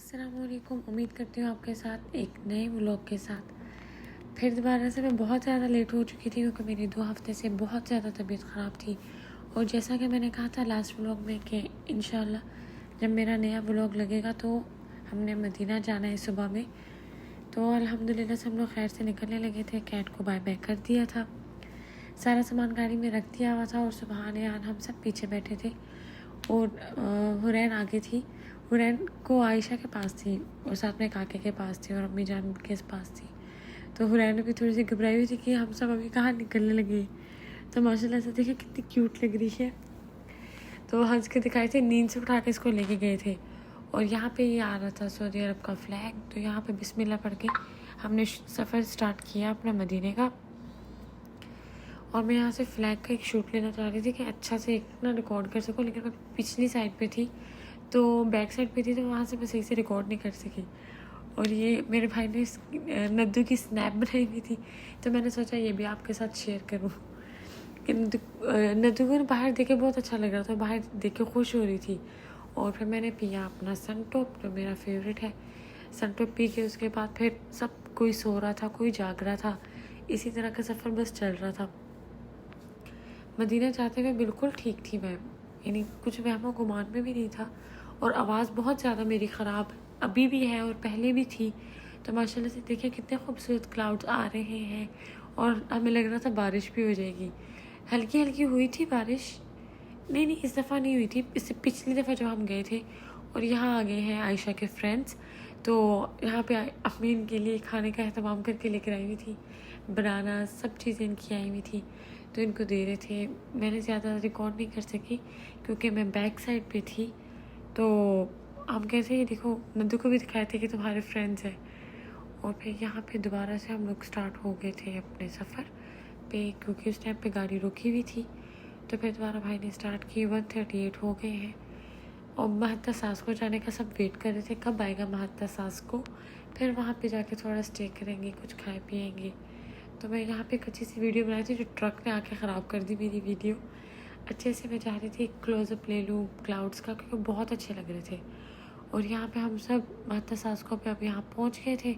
अस्सलामुअलैकुम। उम्मीद करती हूँ आपके साथ एक नए व्लॉग के साथ फिर दोबारा से मैं बहुत ज़्यादा लेट हो चुकी थी क्योंकि मेरी 2 हफ्ते से बहुत ज़्यादा तबीयत ख़राब थी। और जैसा कि मैंने कहा था लास्ट व्लॉग में कि इंशाल्लाह जब मेरा नया व्लॉग लगेगा तो हमने मदीना जाना है सुबह में। तो अल्हम्दुलिल्लाह से हम लोग खैर से निकलने लगे थे। कैट को बाय बाय कर दिया था, सारा सामान गाड़ी में रख दिया हुआ था और सुबहान यार हम सब पीछे बैठे थे और हुरैन आगे थी। हुरैन को आयशा के पास थी और साथ में काके के पास थी और अम्मी जान के पास थी। तो हुरैन भी थोड़ी सी घबराई हुई थी कि हम सब अभी कहाँ निकलने लगे। तो माशाल्लाह से देखिए कितनी क्यूट लग रही है। तो हंस के दिखाए थे, नींद से उठा के इसको लेके गए थे। और यहाँ पे ये आ रहा था सऊदी अरब का फ्लैग। तो यहाँ पे बिस्मिल्लाह पढ़ के हमने सफ़र स्टार्ट किया अपना मदीने का। और मैं यहाँ से फ़्लैग का एक शूट लेना चाह रही थी कि अच्छा से एक ना रिकॉर्ड कर सकूँ, लेकिन मैं पिछली साइड पे थी तो बैक साइड पे थी तो वहाँ से मैं सही से रिकॉर्ड नहीं कर सकी। और ये मेरे भाई ने नद्दू की स्नैप बनाई हुई थी तो मैंने सोचा ये भी आपके साथ शेयर करूँ कि नद्दू को बाहर देख के बहुत अच्छा लग रहा था, बाहर देख के खुश हो रही थी। और फिर मैंने पिया अपना सनटॉप जो मेरा फेवरेट है। सनटॉप पी के उसके बाद फिर सब कोई सो रहा था, कोई जाग रहा था, इसी तरह का सफ़र बस चल रहा था। मदीना जाते हुए बिल्कुल ठीक थी मैं, यानी कुछ वहमो गुमान में भी नहीं था। और आवाज़ बहुत ज़्यादा मेरी ख़राब अभी भी है और पहले भी थी। तो माशाल्लाह से देखिए कितने खूबसूरत क्लाउड्स आ रहे हैं और हमें लग रहा था बारिश भी हो जाएगी। हल्की हल्की हुई थी बारिश, नहीं इस दफ़ा नहीं हुई थी, इससे पिछली दफ़ा जब हम गए थे। और यहाँ आ गए हैं आयशा के फ्रेंड्स। तो यहाँ पे अम्मी इनके लिए खाने का अहतमाम करके लेकर आई हुई थी, बनाना सब चीज़ें इनकी आई हुई थी तो इनको दे रहे थे। मैंने ज़्यादा रिकॉर्ड नहीं कर सकी क्योंकि मैं बैक साइड पे थी। तो हम कैसे ये देखो नद्दू को भी दिखाए थे कि तुम्हारे फ्रेंड्स हैं। और फिर यहाँ पे दोबारा से हम लोग स्टार्ट हो गए थे अपने सफ़र पे क्योंकि उस टाइम पे गाड़ी रुकी हुई थी। तो फिर दोबारा भाई ने स्टार्ट की। 1:38 हो गए हैं और महत्ता सास को जाने का सब वेट कर रहे थे कब आएगा महत्ता सास को। फिर वहाँ पे जाके थोड़ा स्टे करेंगे, कुछ खाए पिएंगे। तो मैं यहाँ पे एक अच्छी सी वीडियो बनाई थी जो ट्रक ने आके ख़राब कर दी मेरी वीडियो। अच्छे से मैं चाह रही थी क्लोजअप ले लूँ क्लाउड्स का क्योंकि बहुत अच्छे लग रहे थे। और यहाँ पे हम सब महत्ता सास को पे अब यहाँ पहुँच गए थे।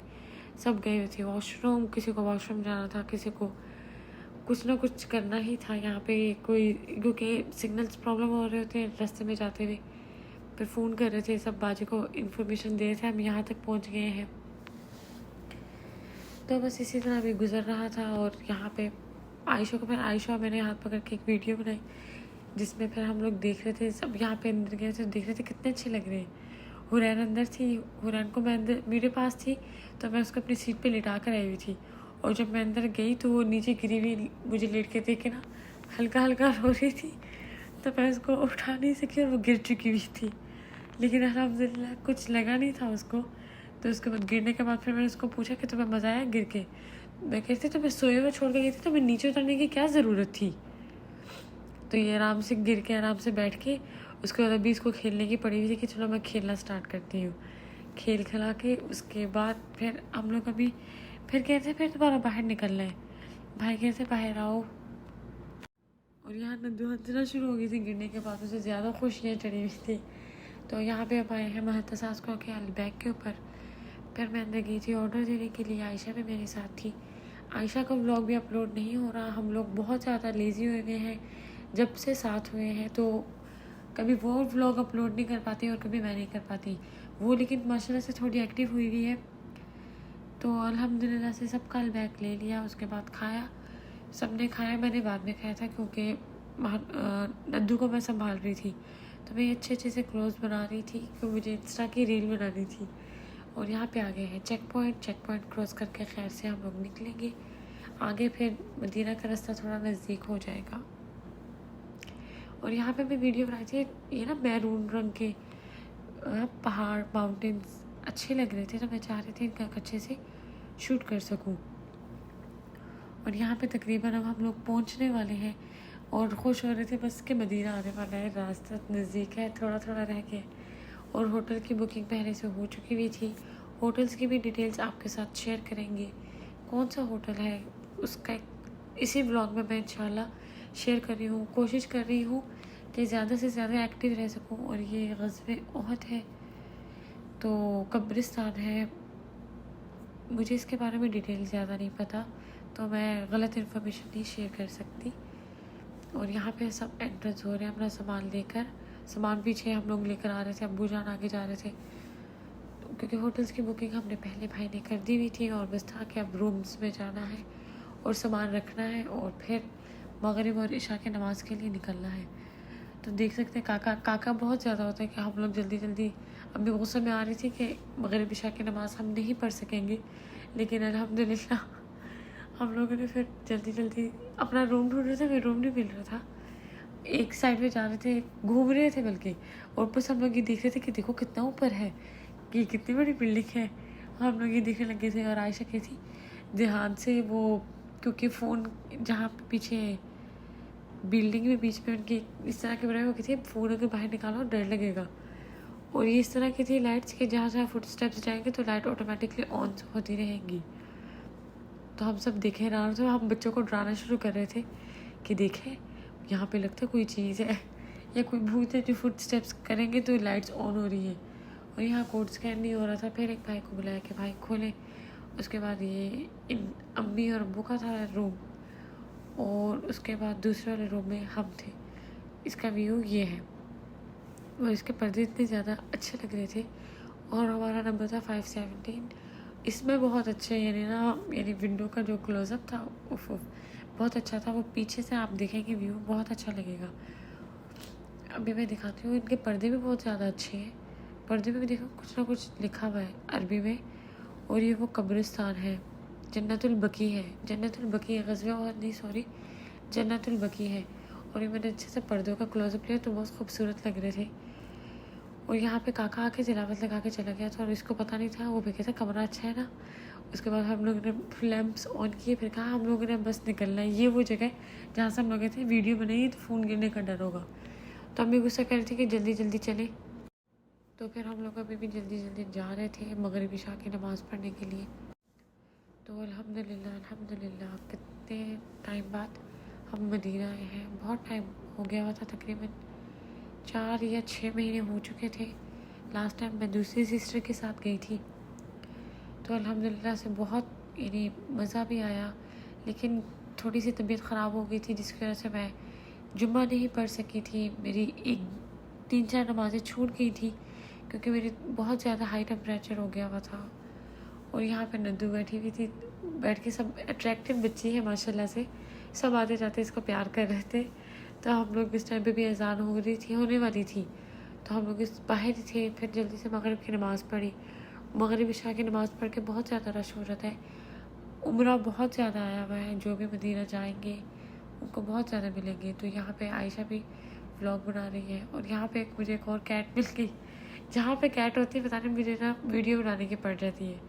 सब गए हुए थे वॉशरूम, किसी को वॉशरूम जाना था, किसी को कुछ ना कुछ करना ही था यहाँ पे कोई, क्योंकि सिग्नल्स प्रॉब्लम हो रहे होते हैं रास्ते में जाते हुए। फिर फ़ोन कर रहे थे सब, बाजी को इन्फॉर्मेशन दे रहे थे हम यहाँ तक पहुँच गए हैं। तो बस इसी तरह भी गुजर रहा था। और यहाँ पे आयशा मैंने हाथ पकड़ के एक वीडियो बनाई जिसमें फिर हम लोग देख रहे थे सब यहाँ पे अंदर गए थे, देख रहे थे कितने अच्छे लग रहे हैं। हुरैन अंदर थी, हुरैन को मैं अंदर मेरे पास थी तो मैं उसको अपनी सीट पे लिटा कर आई हुई थी। और जब मैं अंदर गई तो वो नीचे गिरी हुई मुझे लेट के देख के ना हल्का हल्का रो रही थी। तो मैं उसको उठा नहीं सकी और वो गिर चुकी हुई थी, लेकिन अल्हम्दुलिल्लाह कुछ लगा नहीं था उसको। तो उसके बाद गिरने के बाद फिर मैंने उसको पूछा कि तुम्हें मज़ा आया गिर के। मैं कहती तो मैं सोए हुए छोड़ के गई थी तो मैं नीचे उतरने की क्या ज़रूरत थी। तो ये आराम से गिर के आराम से बैठ के उसके बाद अभी इसको खेलने की पड़ी हुई थी कि चलो मैं खेलना स्टार्ट करती हूँ। खेल खिला के उसके बाद फिर हम लोग अभी फिर कहते फिर दोबारा बाहर निकलना है। भाई कहते बाहर आओ। और यहाँ नद्दू हंसना शुरू हो गई थी गिरने के बाद, उसे ज़्यादा खुशियाँ चढ़ी हुई थी। तो यहाँ पे अब आए हैं महत्ता सास को के बैग के ऊपर। फिर मैं अंदर गई थी ऑर्डर देने के लिए, आयशा भी मेरे साथ थी। आयशा का व्लॉग भी अपलोड नहीं हो रहा, हम लोग बहुत ज़्यादा लेज़ी हुए हुए हैं जब से साथ हुए हैं। तो कभी वो व्लॉग अपलोड नहीं कर पाती और कभी मैं नहीं कर पाती वो, लेकिन माशाल्लाह से थोड़ी एक्टिव हुई हुई है। तो अल्हम्दुलिल्लाह से सब कल बैग ले लिया, उसके बाद खाया, सबने खाया, मैंने बाद में खाया था क्योंकि नद्दू को मैं संभाल रही थी। तो मैं अच्छे से क्लोज बना रही थी क्योंकि मुझे इंस्टा की रील बनानी थी। और यहाँ पे आ गए हैं चेक पॉइंट क्रॉस करके खैर से हम लोग निकलेंगे आगे, फिर मदीना का रास्ता थोड़ा नज़दीक हो जाएगा। और यहाँ पे मैं वीडियो बनाई थी, ये ना मैरून रंग के पहाड़ माउंटेन्स अच्छे लग रहे थे तो मैं चाह रही थी इनका अच्छे से शूट कर सकूँ। और यहाँ पे तकरीबन अब हम लोग पहुँचने वाले हैं और खुश हो रहे थे बस के मदीना आने वाला है, रास्ता नज़दीक है, थोड़ा थोड़ा रह गया। और होटल की बुकिंग पहले से हो चुकी हुई थी। होटल्स की भी डिटेल्स आपके साथ शेयर करेंगे, कौन सा होटल है उसका इसी ब्लॉग में मैं इंशाल्लाह शेयर कर रही हूँ। कोशिश कर रही हूँ कि ज़्यादा से ज़्यादा एक्टिव रह सकूँ। और ये ग़ज़वे ओहद है तो कब्रिस्तान है, मुझे इसके बारे में डिटेल ज़्यादा नहीं पता, तो मैं गलत इन्फॉर्मेशन नहीं शेयर कर सकती। और यहाँ पे सब एंट्रेंस हो रहे हैं अपना सामान लेकर। सामान पीछे हम लोग लेकर आ रहे थे, अब्बू जान आगे जा रहे थे, क्योंकि होटल्स की बुकिंग हमने पहले भाई ने कर दी हुई थी और बस था कि अब रूम्स में जाना है और सामान रखना है और फिर मगरिब और इशा की नमाज़ के लिए निकलना है। तो देख सकते हैं काका बहुत ज़्यादा होता है कि हम लोग जल्दी जल्दी, अभी गुस्से में आ रही थी कि मगरिब इशा की नमाज़ हम नहीं पढ़ सकेंगे, लेकिन अल्हम्दुलिल्लाह हम लोगों ने फिर जल्दी जल्दी अपना रूम ढूंढ रहे थे, फिर रूम नहीं मिल रहा था। एक साइड में जा रहे थे, घूम रहे थे बल्कि, और बस हम लोग ये देख रहे थे कि देखो कितना ऊपर है, कि कितनी बड़ी बिल्डिंग है। हम लोग ये देखने लगे थे और आयशा की थी ध्यान से वो, क्योंकि फ़ोन जहाँ पे पीछे बिल्डिंग में बीच में उनकी इस तरह की बनाई हुई थी, फ़ोन अगर बाहर निकालो डर लगेगा। और ये इस तरह की थी लाइट्स के जहाँ जहाँ फुट स्टेप्स जाएंगे तो लाइट ऑटोमेटिकली ऑन होती रहेंगी। तो हम सब देखे रहा थे, हम बच्चों को डराना शुरू कर रहे थे कि देखें यहाँ पे लगता है कोई चीज़ है या कोई भूत है जो फुट स्टेप्स करेंगे तो लाइट्स ऑन हो रही है। और यहाँ कोड स्कैन नहीं हो रहा था। फिर एक भाई को बुलाया कि भाई खोलें। उसके बाद ये इन अम्मी और अब्बू का था रूम, और उसके बाद दूसरे वाले रूम में हम थे। इसका व्यू ये है, और इसके पर्दे इतने ज़्यादा अच्छे लग रहे थे। और हमारा नंबर था 517। इसमें बहुत अच्छे यानी विंडो का जो क्लोज़अप था उफ बहुत अच्छा था। वो पीछे से आप देखेंगे व्यू बहुत अच्छा लगेगा। अभी मैं दिखाती हूँ, इनके पर्दे भी बहुत ज़्यादा अच्छे हैं। पर्दे में भी देखो कुछ ना कुछ लिखा हुआ है अरबी में। और ये वो कब्रिस्तान है, जन्नतुल बकी है, जन्नतुल बकी है, गज़वा और नहीं सॉरी जन्नतुल बकी है। और ये मैंने अच्छे से पर्दों का क्लोज़अप लिया तो बहुत खूबसूरत लग रहे थे। और यहाँ पे काका आके तिलावत लगा के चला गया था और इसको पता नहीं था। वो भी कहता कमरा अच्छा है ना। उसके बाद हम लोगों ने लैंप्स ऑन किए, फिर कहा हम लोगों ने बस निकलना है। ये वो जगह जहाँ से हम लोग गए थे, वीडियो बनाई तो फ़ोन गिरने का डर होगा। तो हम भी गुस्सा कर रहे थे कि जल्दी जल्दी चले। तो फिर हम लोग अभी भी जल्दी जल्दी जा रहे थे मगरिब इशा की नमाज़ पढ़ने के लिए। तो अल्हम्दुलिल्लाह कितने टाइम बाद हम मदीना आए हैं। बहुत टाइम हो गया हुआ था, तकरीबन 4 या 6 महीने हो चुके थे। लास्ट टाइम मैं दूसरी सिस्टर के साथ गई थी। तो अल्हम्दुलिल्लाह से बहुत यानी मज़ा भी आया, लेकिन थोड़ी सी तबीयत ख़राब हो गई थी जिसकी वजह से मैं जुम्मा नहीं पढ़ सकी थी। मेरी 3-4 नमाज़ें छूट गई थी क्योंकि मेरी बहुत ज़्यादा हाई टेम्परेचर हो गया हुआ था। और यहाँ पे नद्दू बैठी हुई थी, बैठ के सब अट्रैक्टिव बच्ची है माशाल्लाह से, सब आते जाते इसको प्यार कर रहे थे। तो हम लोग इस टाइम पे भी अजान हो रही थी, होने वाली थी, तो हम लोग इस बाहर ही थे। फिर जल्दी से मगरिब की नमाज़ पढ़ी। मगरिब इशा की नमाज़ पढ़ के बहुत ज़्यादा रश हो रहा है। उम्रा बहुत ज़्यादा आया हुआ है, जो भी मदीना जाएंगे उनको बहुत ज़्यादा मिलेंगे। तो यहाँ पे आयशा भी व्लॉग बना रही है। और यहाँ पे मुझे एक और कैट मिल गई। जहाँ पे कैट होती है पता नहीं मुझे ना वीडियो बनाने की पड़ जाती है।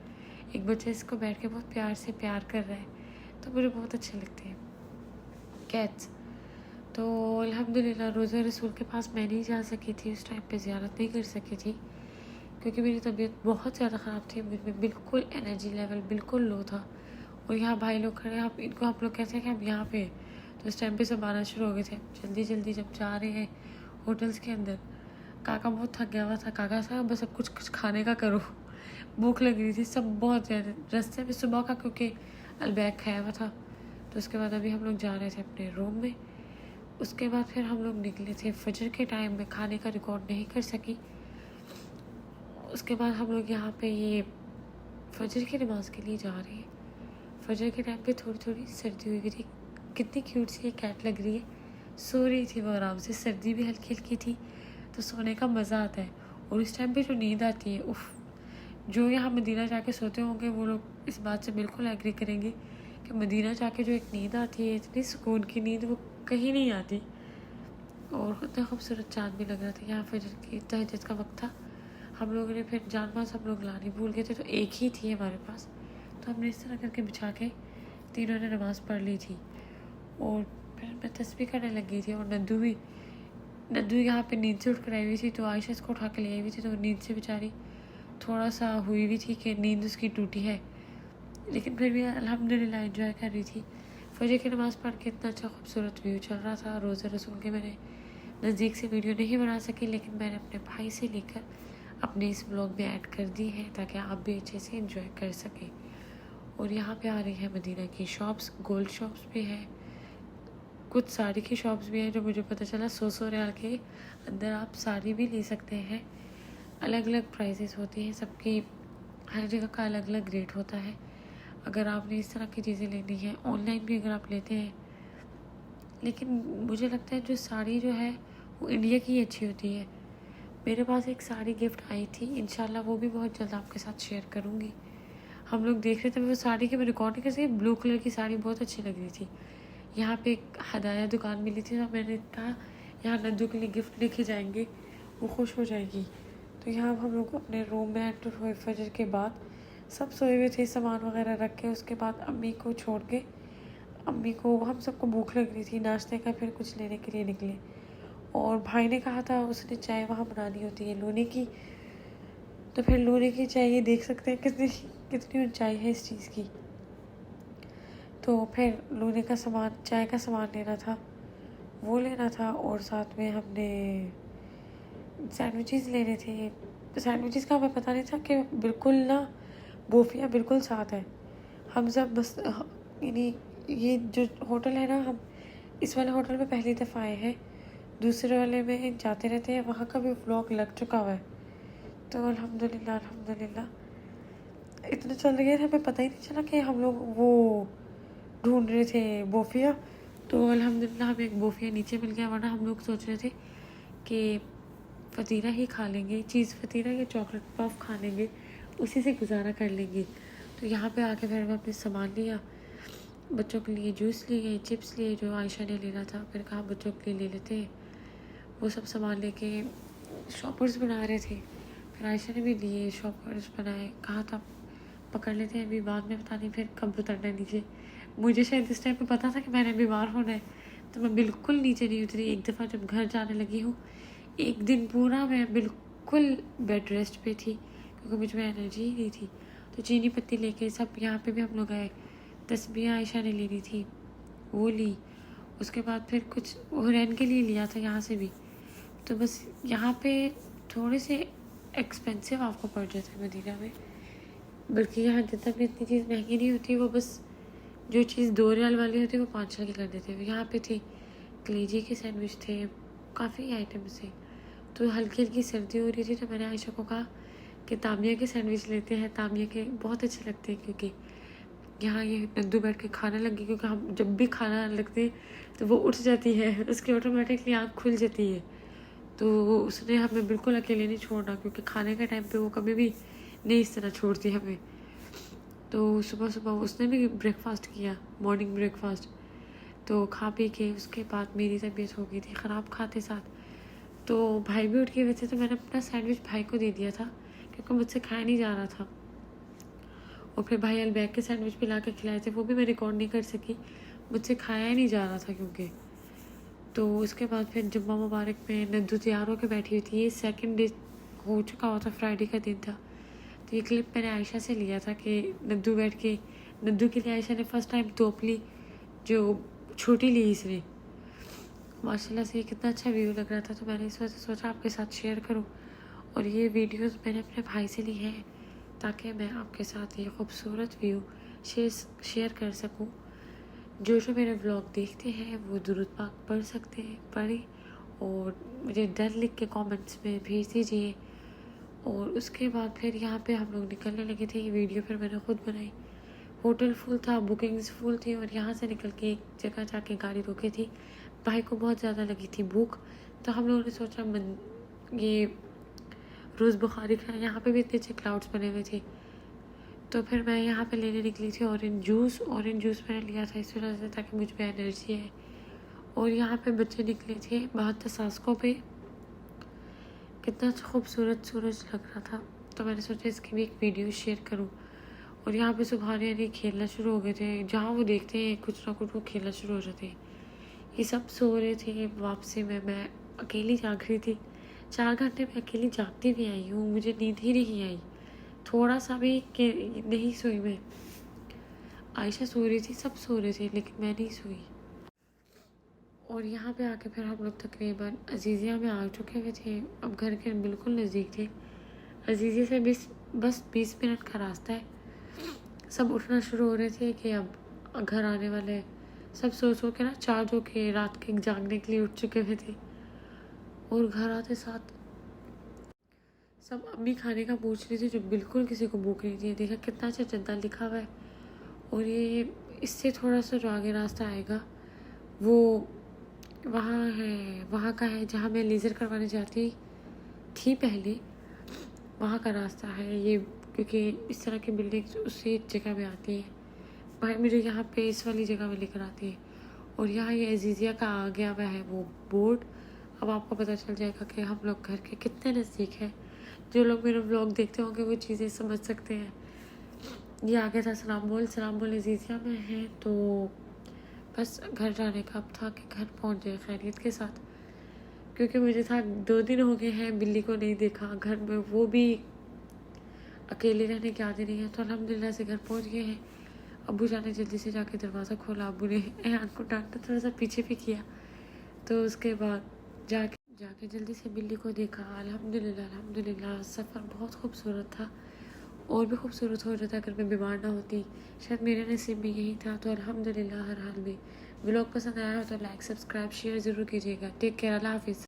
एक बच्चा इसको बैठ के बहुत प्यार से प्यार कर रहा है, तो मुझे बहुत अच्छे लगते हैं कैट्स। तो अल्हम्दुलिल्लाह रोज़ा रसूल के पास मैं नहीं जा सकी थी, उस टाइम पे ज़ियारत नहीं कर सकी थी क्योंकि मेरी तबीयत बहुत ज़्यादा ख़राब थी। मुझमें बिल्कुल एनर्जी लेवल बिल्कुल लो था। और यहाँ भाई लोग खड़े, आप इनको आप लोग कहते हैं कि हम यहाँ पे, तो उस टाइम पे सब आना शुरू हो गए थे। जल्दी जल्दी जब जा रहे हैं होटल्स के अंदर, काका बहुत थक गया हुआ था। काका साहब बस अब कुछ खाने का करो, भूख लग रही थी सब बहुत ज़्यादा। रास्ते में सुबह का क्योंकि अलबैग खाया हुआ था। तो उसके बाद अभी हम लोग जा रहे थे अपने रूम में। उसके बाद फिर हम लोग निकले थे फजर के टाइम में, खाने का रिकॉर्ड नहीं कर सकी। उसके बाद हम लोग यहाँ पे ये फजर की नमाज़ के लिए जा रहे हैं। फजर के टाइम पे थोड़ी थोड़ी सर्दी हुई थी। कितनी क्यूट सी ये कैट लग रही है, सो रही थी वो आराम से, सर्दी भी हल्की हल्की थी, तो सोने का मज़ा आता है। और इस टाइम पे जो नींद आती है उफ़, जो यहाँ मदीना जाके सोते होंगे वो लोग इस बात से बिल्कुल एग्री करेंगे कि मदीना जाके जो एक नींद आती है, इतनी सुकून की नींद वो कहीं नहीं आती। और इतना खूबसूरत चाँद भी लग रहा था। यहाँ फजर की तहज्जुद का वक्त था। हम लोगों ने फिर जान पास हम लोग लानी भूल गए थे, तो एक ही थी हमारे पास, तो हमने इस तरह करके बिछा के तीनों ने नमाज़ पढ़ ली थी। और फिर मैं तस्बीह करने लगी थी। और नद्दू यहाँ पे नींद से उठ कर आई हुई थी, तो आयशा इसको उठा के ले आई हुई थी। तो नींद से बेचारी थोड़ा सा हुई हुई थी कि नींद उसकी टूटी है, लेकिन फिर भी अल्हम्दुलिल्लाह एंजॉय कर रही थी। फजर की नमाज़ पढ़ के इतना अच्छा खूबसूरत व्यू चल रहा था। रोज़ा रसूल के मैंने नज़दीक से वीडियो नहीं बना सकी, लेकिन मैंने अपने भाई से लेकर अपने इस व्लॉग में ऐड कर दी है ताकि आप भी अच्छे से एंजॉय कर सकें। और यहाँ पे आ रही है मदीना की शॉप्स, गोल्ड शॉप्स भी है, कुछ साड़ी की शॉप्स भी हैं जो मुझे पता चला 100 रियाल के अंदर आप साड़ी भी ले सकते हैं। अलग अलग प्राइसेस होती हैं सबकी, हर जगह का अलग अलग रेट होता है। अगर आपने इस तरह की चीज़ें लेनी है ऑनलाइन भी अगर आप लेते हैं, लेकिन मुझे लगता है जो साड़ी जो है वो इंडिया की ही अच्छी होती है। मेरे पास एक साड़ी गिफ्ट आई थी, इंशाल्लाह वो भी बहुत जल्द आपके साथ शेयर करूँगी। हम लोग देख रहे थे, वो साड़ी के मैं रिकॉर्ड नहीं कर सकी, ब्लू कलर की साड़ी बहुत अच्छी लग रही थी। यहाँ पे एक हदाया दुकान मिली थी, तो मैंने कहा यहाँ नद्दू के लिए गिफ्ट लेके जाएंगे, वो खुश हो जाएगी। तो यहाँ हम लोग अपने रूम में एंटर हुए फजर के बाद, सब सोए हुए थे सामान वगैरह रख के। उसके बाद अम्मी को छोड़ के, अम्मी को, हम सबको भूख लग रही थी नाश्ते का, फिर कुछ लेने के लिए निकले। और भाई ने कहा था उसने चाय वहाँ बनानी होती है लोने की, तो फिर लोने की चाय, ये देख सकते हैं कितनी कितनी ऊंचाई है इस चीज़ की। तो फिर लोने का सामान, चाय का सामान लेना था, वो लेना था। और साथ में हमने सैंडविचेस लेने थे। सैंडविचेस का हमें पता नहीं था कि बिल्कुल ना बोफिया बिल्कुल साथ है। हम सब बस यानी ये जो होटल है ना, हम इस वाले होटल में पहली दफ़ा आए हैं, दूसरे वाले में जाते रहते हैं, वहाँ का भी व्लॉग लग चुका हुआ है। तो अल्हम्दुलिल्लाह अल्हम्दुलिल्लाह इतना चल गया था, हमें पता ही नहीं चला कि हम लोग वो ढूंढ रहे थे बोफिया। तो अल्हम्दुलिल्लाह हमें एक बोफिया नीचे मिल गया, वरना हम लोग सोच रहे थे कि फ़तीरा ही खा लेंगे, चीज़ फ़तीरा या चॉकलेट पफ खा लेंगे, उसी से गुजारा कर लेंगे। तो यहाँ पे आके फिर हमने सामान लिया, बच्चों के लिए जूस लिए, चिप्स लिए जो आयशा ने लेना था, फिर कहा बच्चों के लिए ले लेते हैं। वो सब सामान लेके शॉपर्स बना रहे थे, फिर आयशा ने भी लिए शॉपर्स बनाए। कहा था पकड़ लेते हैं, अभी बाद में पता नहीं फिर कब उतरना है नीचे। मुझे शायद इस टाइम पे पता था कि मैंने बीमार होना है, तो मैं बिल्कुल नीचे नहीं उतरी। एक दफ़ा जब घर जाने लगी हूँ, एक दिन पूरा मैं बिल्कुल बेड रेस्ट पे थी, क्योंकि मुझ में एनर्जी ही नहीं थी। तो चीनी पत्ती लेके सब, यहाँ पे भी हम लोग आए, तस्बीह आयशा ने लेनी थी, वो ली। उसके बाद फिर कुछ हुरैन के लिए लिया था यहाँ से भी। तो बस यहाँ पे थोड़े से एक्सपेंसिव आपको पड़ जाता है मदीना में, बल्कि यहाँ जितना भी इतनी चीज़ महंगी नहीं होती, वो बस जो चीज़ 2 रियाल वाली होती है वो 5 रियाल की कर देते हैं। यहाँ पे थे कलेजी के सैंडविच थे, काफ़ी आइटम्स थे। तो हल्की हल्की सर्दी हो रही थी, तो मैंने आयशा को कहा कि तामिया के सैंडविच लेते हैं, तामिया के बहुत अच्छे लगते हैं, क्योंकि यहाँ ये नद्दू बैठ के खाने लगी, क्योंकि हम जब भी खाना लगते तो वो उठ जाती है, उसकी ऑटोमेटिकली आँख खुल जाती है। तो उसने हमें बिल्कुल अकेले नहीं छोड़ना, क्योंकि खाने के टाइम पे वो कभी भी नहीं इस तरह छोड़ती हमें। तो सुबह सुबह उसने भी ब्रेकफास्ट किया, मॉर्निंग ब्रेकफास्ट। तो खा पी के उसके बाद मेरी तबीयत हो गई थी ख़राब खाते साथ, तो भाई भी उठ के हुए थे, तो मैंने अपना सैंडविच भाई को दे दिया था, क्योंकि मुझसे खाया नहीं जा रहा था। और फिर भाई अलबैग के सैंडविच भी ला के खिलाए थे, वो भी मैं रिकॉर्ड नहीं कर सकी, मुझसे खाया ही नहीं जा रहा था क्योंकि। तो उसके बाद फिर जुम्मा मुबारक में नद्दू तैयार होकर बैठी हुई थी, ये सेकंड डे हो चुका हुआ था, फ्राइडे का दिन था। तो ये क्लिप मैंने आयशा से लिया था कि नद्दू बैठ के, नद्दू के लिए आयशा ने फ़र्स्ट टाइम तोप ली, जो छोटी ली इसने, माशाल्लाह से कितना अच्छा व्यू लग रहा था। तो मैंने इस वजह से सोचा आपके साथ शेयर करूं, और ये वीडियोस मैंने अपने भाई से ली हैं ताकि मैं आपके साथ ये खूबसूरत व्यू शेयर कर सकूं। जो जो मेरे व्लॉग देखते हैं वो दुरूद पाक पढ़ सकते हैं, पढ़ें, और मुझे डर लिख के कमेंट्स में भेज दीजिए। और उसके बाद फिर यहाँ पे हम लोग निकलने लगे थे, ये वीडियो फिर मैंने खुद बनाई। होटल फुल था, बुकिंग्स फुल थी, और यहाँ से निकल के एक जगह जाके गाड़ी रोकी थी। भाई को बहुत ज़्यादा लगी थी भूख, तो हम लोगों ने सोचा ये रोज़ बुखारी खाएं। यहाँ पे भी इतने अच्छे क्लाउड्स बने हुए थे। तो फिर मैं यहाँ पे लेने निकली थी ऑरेंज जूस मैंने लिया था इस वजह से ताकि मुझ में एनर्जी है। और यहाँ पे बच्चे निकले थे 72 सासकों पे, कितना खूबसूरत सूरज लग रहा था, तो मैंने सोचा इसकी भी एक वीडियो शेयर करूँ। और यहाँ पे सुबहान यानी खेलना शुरू हो गए थे, जहाँ वो देखते हैं कुछ ना कुछ वो खेलना शुरू हो जाते हैं। ये सब सो रहे थे, वापसी में मैं अकेली जाग रही थी। 4 घंटे में अकेली जागती भी आई हूँ, मुझे नींद ही नहीं आई, थोड़ा सा भी के नहीं सोई मैं। आयशा सो रही थी, सब सो रहे थे, लेकिन मैं नहीं सोई। और यहाँ पे आके फिर हम लोग तकरीबन अजीज़िया में आ चुके हुए थे, अब घर के बिल्कुल नज़दीक थे। अजीज़ी से बस 20 मिनट का रास्ता है। सब उठना शुरू हो रहे थे कि अब घर आने वाले हैं। सब सो के ना चार्ज होके रात के जागने के लिए उठ चुके हुए थे। और घर आते साथ सब अम्मी खाने का पूछ रही थी, जो बिल्कुल किसी को भूख नहीं थी। देखा कितना अच्छा जद्दा लिखा हुआ है। और ये इससे थोड़ा सा जो आगे रास्ता आएगा वो वहाँ का है जहाँ मैं लेज़र करवाने जाती थी पहले। वहाँ का रास्ता है ये, क्योंकि इस तरह की बिल्डिंग उसी जगह में आती है। भाई मुझे यहाँ पे इस वाली जगह में लेकर आती है। और यहाँ ये अजीज़िया का आ गया हुआ है वो बोर्ड। अब आपको पता चल जाएगा कि हम लोग घर के कितने नज़दीक हैं। जो लोग मेरे व्लॉग देखते होंगे वो चीज़ें समझ सकते हैं। ये आ गया था सलाम बोल अजीज़िया में है। तो बस घर जाने का अब था कि घर पहुंच जाए खैरियत के साथ, क्योंकि मुझे था 2 दिन हो गए हैं बिल्ली को नहीं देखा घर में, वो भी अकेले रहने की आदत नहीं है। तो अल्हम्दुलिल्लाह से घर पहुंच गए हैं। अब्बू जान ने जल्दी से जाके दरवाज़ा खोला। अब्बू ने ऐन को डांटा, थोड़ा सा पीछे भी किया। तो उसके बाद जाके जल्दी से बिल्ली को देखा। अल्हम्दुलिल्लाह सफ़र बहुत खूबसूरत था। और भी खूबसूरत हो जाता अगर मैं बीमार ना होती। शायद मेरे नसीब में यही था। तो अल्हम्दुलिल्लाह हर हाल में। व्लॉग पसंद आया हो तो लाइक सब्सक्राइब शेयर ज़रूर कीजिएगा। टेक केयर, अल्लाह हाफिज़।